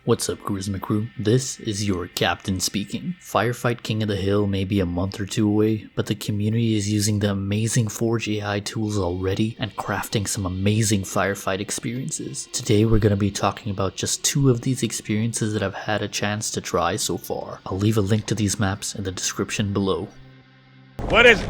What's up, Karizzma crew? This is your captain speaking. Firefight King of the Hill may be a month or two away, but the community is using the amazing Forge AI tools already and crafting some amazing firefight experiences. Today we're going to be talking about just two of these experiences that I've had a chance to try so far. I'll leave a link to these maps in the description below. What is it?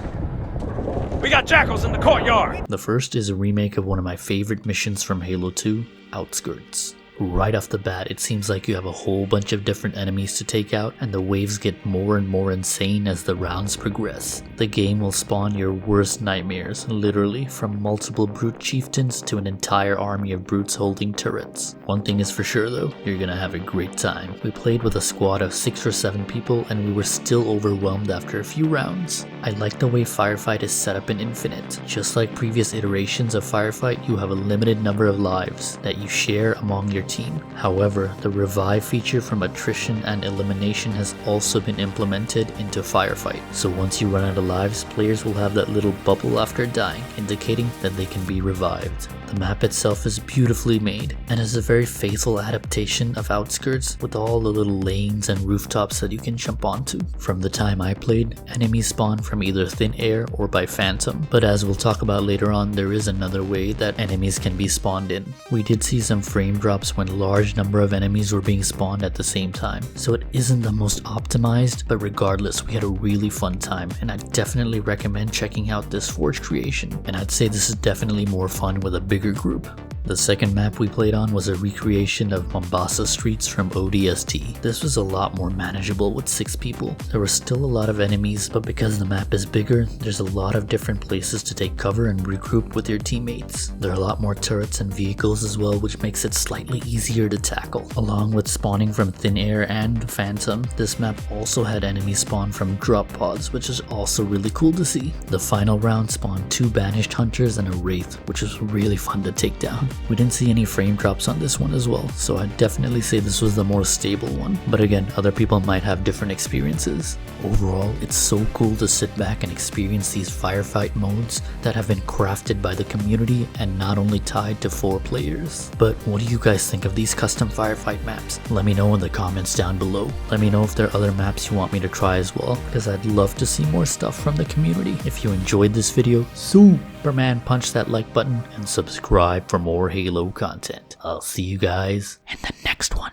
We got Jackles in the Courtyard! The first is a remake of one of my favorite missions from Halo 2, Outskirts. Right off the bat, it seems like you have a whole bunch of different enemies to take out, and the waves get more and more insane as the rounds progress. The game will spawn your worst nightmares, literally, from multiple brute chieftains to an entire army of brutes holding turrets. One thing is for sure though, you're gonna have a great time. We played with a squad of 6 or 7 people and we were still overwhelmed after a few rounds. I like the way Firefight is set up in Infinite. Just like previous iterations of Firefight, you have a limited number of lives that you share among your team. However, the revive feature from attrition and elimination has also been implemented into Firefight. So once you run out of lives, players will have that little bubble after dying, indicating that they can be revived. The map itself is beautifully made and is a very faithful adaptation of Outskirts with all the little lanes and rooftops that you can jump onto. From the time I played, enemies spawn from either thin air or by phantom, but as we'll talk about later on, there is another way that enemies can be spawned in. We did see some frame drops when a large number of enemies were being spawned at the same time, so it isn't the most optimized, but regardless, we had a really fun time and I definitely recommend checking out this Forge creation, and I'd say this is definitely more fun with a bigger group. The second map we played on was a recreation of Mombasa Streets from ODST. This was a lot more manageable with 6 people. There were still a lot of enemies, but because the map is bigger, there's a lot of different places to take cover and regroup with your teammates. There are a lot more turrets and vehicles as well, which makes it slightly easier to tackle. Along with spawning from thin air and phantom, this map also had enemies spawn from drop pods, which is also really cool to see. The final round spawned 2 banished hunters and a wraith, which was really fun to take down. We didn't see any frame drops on this one as well, so I'd definitely say this was the more stable one. But again, other people might have different experiences. Overall, it's so cool to sit back and experience these firefight modes that have been crafted by the community and not only tied to 4 players. But what do you guys think of these custom firefight maps? Let me know in the comments down below. Let me know if there are other maps you want me to try as well, because I'd love to see more stuff from the community. If you enjoyed this video, Superman punch that like button and subscribe for more Halo content. I'll see you guys in the next one.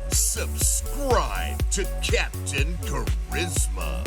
Subscribe to Kaptain Karizzma.